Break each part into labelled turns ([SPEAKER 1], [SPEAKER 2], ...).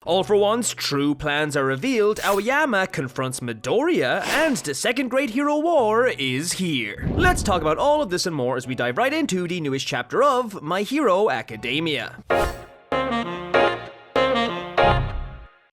[SPEAKER 1] All for One's true plans are revealed, Aoyama confronts Midoriya, and the second great hero war is here. Let's talk about all of this and more as we dive right into the newest chapter of My Hero Academia.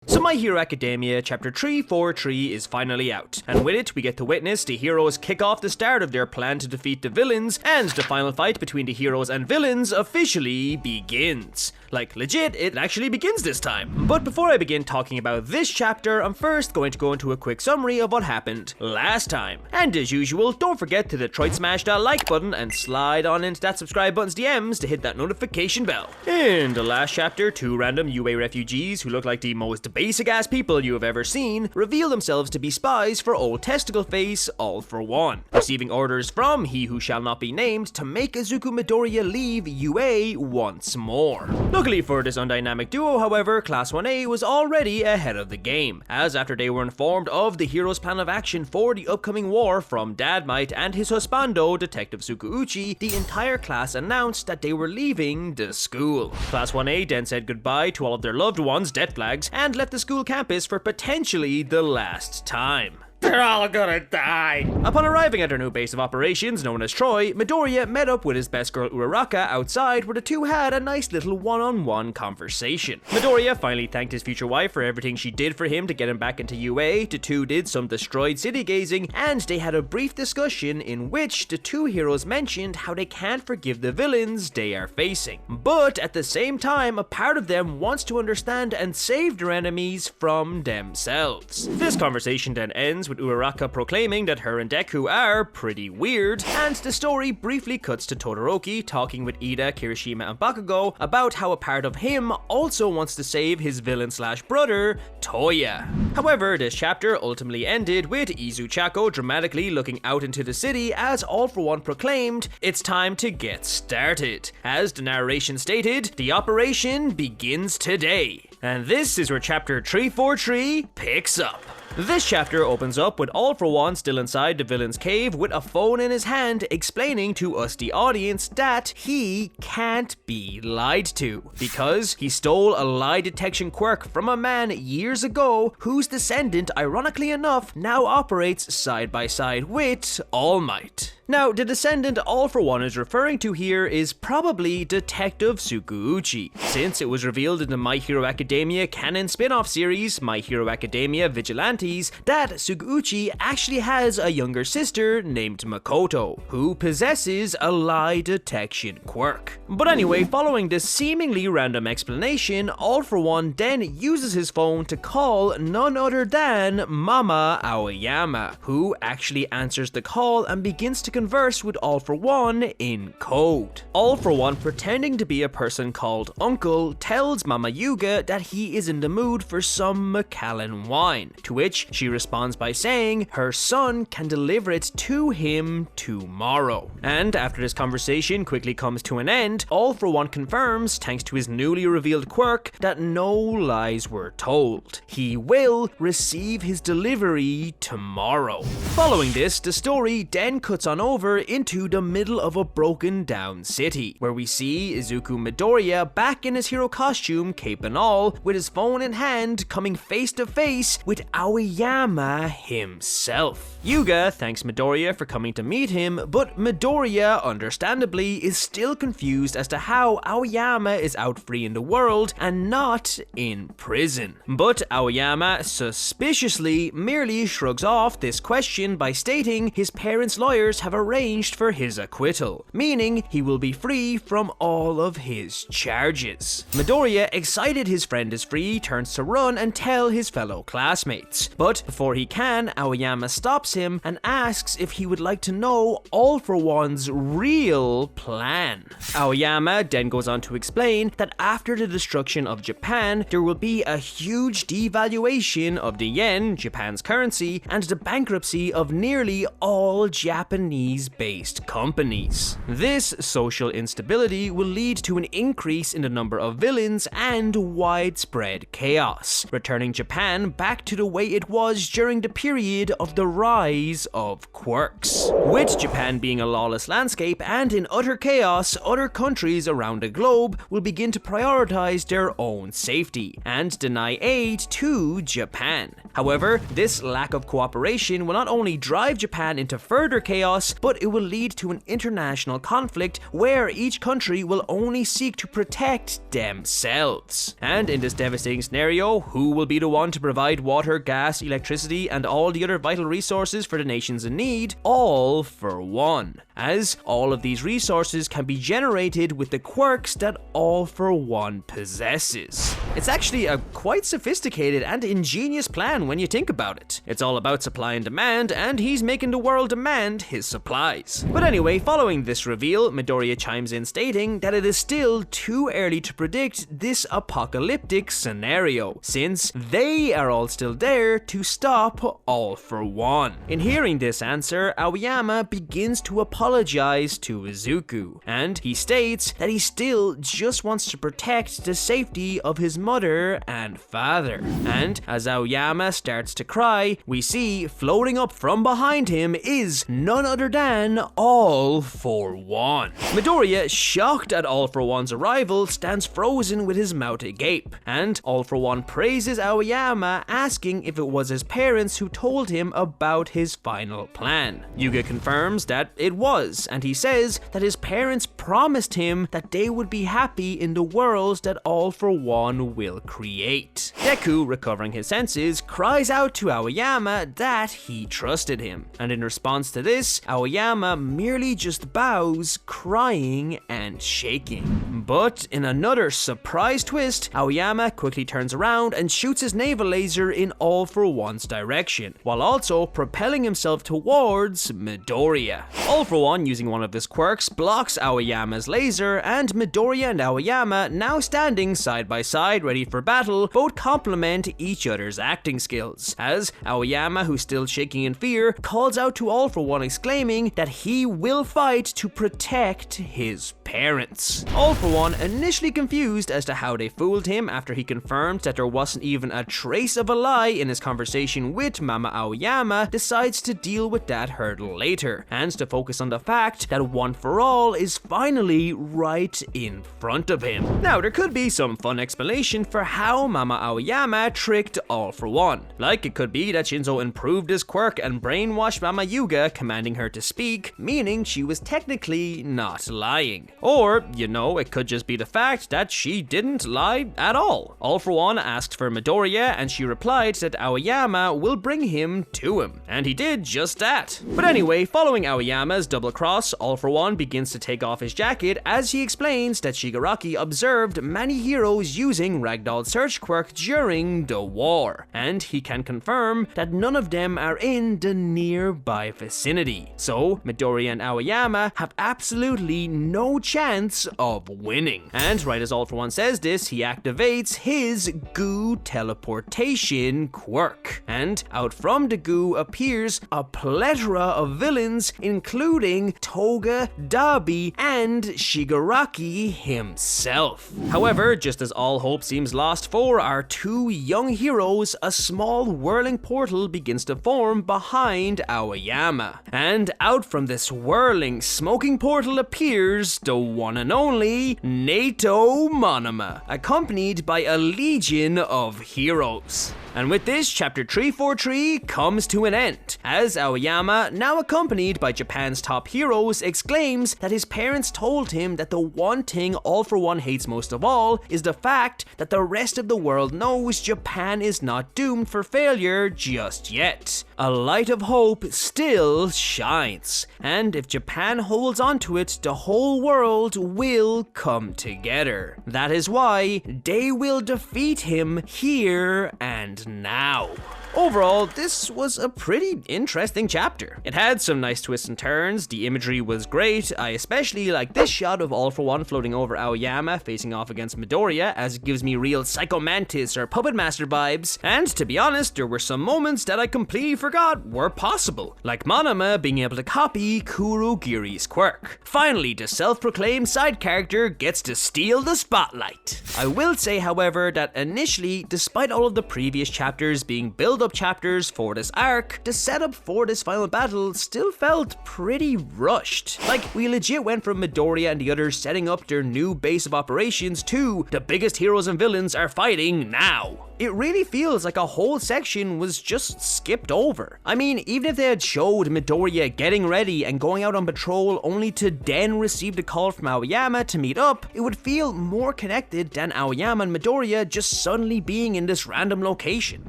[SPEAKER 1] So My Hero Academia Chapter 343 is finally out, and with it we get to witness the heroes kick off the start of their plan to defeat the villains, and the final fight between the heroes and villains officially begins. Like, legit, it actually begins this time. But before I begin talking about this chapter, I'm first going to go into a quick summary of what happened last time. And as usual, don't forget to Detroit smash that like button and slide on into that subscribe button's DMs to hit that notification bell. In the last chapter, 2 random UA refugees who look like the most basic ass people you have ever seen reveal themselves to be spies for old testicle face All for One, receiving orders from he who shall not be named to make Izuku Midoriya leave UA once more. Luckily for this undynamic duo, however, Class 1A was already ahead of the game, as after they were informed of the hero's plan of action for the upcoming war from Dad Might and his husbando, Detective Tsukauchi, the entire class announced that they were leaving the school. Class 1A then said goodbye to all of their loved ones, dead flags, and left the school campus for potentially the last time. They're all gonna die. Upon arriving at their new base of operations, known as Troy, Midoriya met up with his best girl Uraraka outside, where the two had a nice little one-on-one conversation. Midoriya finally thanked his future wife for everything she did for him to get him back into UA, the two did some destroyed city gazing, and they had a brief discussion in which the two heroes mentioned how they can't forgive the villains they are facing. But at the same time, a part of them wants to understand and save their enemies from themselves. This conversation then ends with Uraraka proclaiming that her and Deku are pretty weird, and the story briefly cuts to Todoroki talking with Ida, Kirishima, and Bakugo about how a part of him also wants to save his villain/brother, Toya. However, this chapter ultimately ended with Izuku dramatically looking out into the city as All for One proclaimed, "It's time to get started." As the narration stated, the operation begins today. And this is where chapter 343 picks up. This chapter opens up with All for One still inside the villain's cave with a phone in his hand explaining to us the audience that he can't be lied to because he stole a lie detection quirk from a man years ago whose descendant, ironically enough, now operates side by side with All Might. Now, the descendant All for One is referring to here is probably Detective Tsukauchi, since it was revealed in the My Hero Academia canon spin-off series, My Hero Academia Vigilantes, that Tsukauchi actually has a younger sister named Makoto, who possesses a lie detection quirk. But anyway, following this seemingly random explanation, All for One then uses his phone to call none other than Mama Aoyama, who actually answers the call and begins to converse with All for One in code. All for One, pretending to be a person called Uncle, tells Mama Yuga that he is in the mood for some Macallan wine, to which she responds by saying her son can deliver it to him tomorrow. And after this conversation quickly comes to an end, All for One confirms, thanks to his newly revealed quirk, that no lies were told. He will receive his delivery tomorrow. Following this, the story then cuts on over into the middle of a broken down city, where we see Izuku Midoriya back in his hero costume, cape and all, with his phone in hand, coming face to face with Aoyama himself. Yuga thanks Midoriya for coming to meet him, but Midoriya, understandably, is still confused as to how Aoyama is out free in the world and not in prison. But Aoyama suspiciously merely shrugs off this question by stating his parents' lawyers have arranged for his acquittal, meaning he will be free from all of his charges. Midoriya, excited his friend is free, turns to run and tell his fellow classmates. But before he can, Aoyama stops him and asks if he would like to know All for One's real plan. Aoyama then goes on to explain that after the destruction of Japan, there will be a huge devaluation of the yen, Japan's currency, and the bankruptcy of nearly all Japanese Japanese-based companies. This social instability will lead to an increase in the number of villains and widespread chaos, returning Japan back to the way it was during the period of the rise of quirks. With Japan being a lawless landscape and in utter chaos, other countries around the globe will begin to prioritize their own safety and deny aid to Japan. However, this lack of cooperation will not only drive Japan into further chaos, but it will lead to an international conflict where each country will only seek to protect themselves. And in this devastating scenario, who will be the one to provide water, gas, electricity, and all the other vital resources for the nations in need? All for one, as all of these resources can be generated with the quirks that All for One possesses. It's actually a quite sophisticated and ingenious plan when you think about it. It's all about supply and demand, and he's making the world demand his supplies. But anyway, following this reveal, Midoriya chimes in stating that it is still too early to predict this apocalyptic scenario, since they are all still there to stop All for One. In hearing this answer, Aoyama begins to apologize to Izuku, and he states that he still just wants to protect the safety of his mother and father. And as Aoyama starts to cry, we see floating up from behind him is none other than All for One. Midoriya, shocked at All for One's arrival, stands frozen with his mouth agape, and All for One praises Aoyama, asking if it was his parents who told him about his final plan. Yuga confirms that it was, and he says that his parents promised him that they would be happy in the worlds that All for One will create. Deku, recovering his senses, cries out to Aoyama that he trusted him, and in response to this, Aoyama merely just bows, crying and shaking. But in another surprise twist, Aoyama quickly turns around and shoots his naval laser in All for One's direction, while also propelling himself towards Midoriya. All for One, using one of his quirks, blocks Aoyama's laser, and Midoriya and Aoyama, now standing side by side ready for battle, both complement each other's acting skills, as Aoyama, who's still shaking in fear, calls out to All for One, exclaiming that he will fight to protect his parents. All for One, initially confused as to how they fooled him after he confirmed that there wasn't even a trace of a lie in his conversation with Mama Aoyama, decides to deal with that hurdle later, and to focus on the fact that One for All is finally right in front of him. Now, there could be some fun explanation for how Mama Aoyama tricked All for One. Like, it could be that Shinzo improved his quirk and brainwashed Mama Yuga, commanding her to speak, meaning she was technically not lying. Or, you know, it could just be the fact that she didn't lie at all. All for One asked for Midoriya, and she replied that Aoyama will bring him to him, and he did just that. But anyway, following Aoyama's double cross, All for One begins to take off his jacket as he explains that Shigaraki observed many heroes using Ragdoll Search quirk during the war, and he can confirm that none of them are in the nearby vicinity. So Midoriya and Aoyama have absolutely no chance of winning. And right as All for One says this, he activates his goo teleportation quirk, and out from the goo appears a plethora of villains, including Toga, Dabi, and Shigaraki himself. However, just as all hope seems lost for our two young heroes, a small whirling portal begins to form behind Aoyama, and out from this whirling, smoking portal appears the one and only Nato Monoma, accompanied by a legion of heroes. And with this, Chapter 343 comes to an end, as Aoyama, now accompanied by Japan's top heroes, exclaims that his parents told him that the one thing All for One hates most of all is the fact that the rest of the world knows Japan is not doomed for failure just yet. A light of hope still shines, and if Japan holds on to it, the whole world will come together. That is why they will defeat him here and now. Overall, this was a pretty interesting chapter. It had some nice twists and turns, the imagery was great, I especially like this shot of All For One floating over Aoyama facing off against Midoriya, as it gives me real Psycho Mantis or Puppet Master vibes, and to be honest, there were some moments that I completely forgot were possible, like Monoma being able to copy Kurogiri's quirk. Finally, the self-proclaimed side character gets to steal the spotlight. I will say, however, that initially, despite all of the previous chapters being build-up chapters for this arc, the setup for this final battle still felt pretty rushed. Like, we legit went from Midoriya and the others setting up their new base of operations to the biggest heroes and villains are fighting now. It really feels like a whole section was just skipped over. I mean, even if they had showed Midoriya getting ready and going out on patrol only to then receive the call from Aoyama to meet up, it would feel more connected than Aoyama and Midoriya just suddenly being in this random location.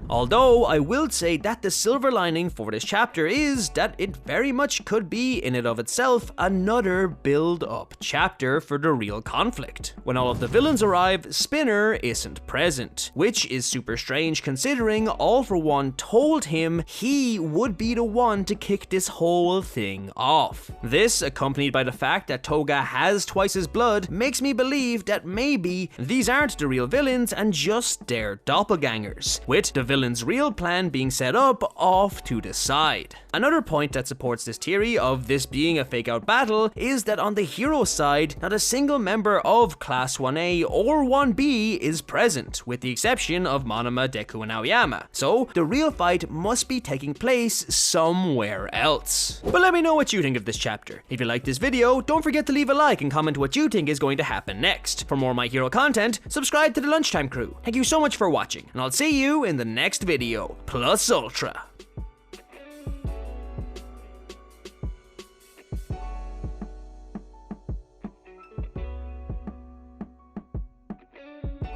[SPEAKER 1] Although, I will say that the silver lining for this chapter is that it very much could be, in and of itself, another build-up chapter for the real conflict. When all of the villains arrive, Spinner isn't present, which is super strange considering All For One told him he would be the one to kick this whole thing off. This, accompanied by the fact that Toga has twice his blood, makes me believe that maybe these aren't the real villains and just their doppelgangers, with the villain's real plan being set up off to the side. Another point that supports this theory of this being a fake out battle is that on the hero side, not a single member of Class 1A or 1B is present, with the exception of Monoma, Deku, and Aoyama. So the real fight must be taking place somewhere else. But let me know what you think of this chapter. If you like this video, don't forget to leave a like and comment what you think is going to happen next. For more My Hero content, subscribe to the Lunchtime crew. Thank you so much for watching, and I'll see you in the next video. Plus Ultra.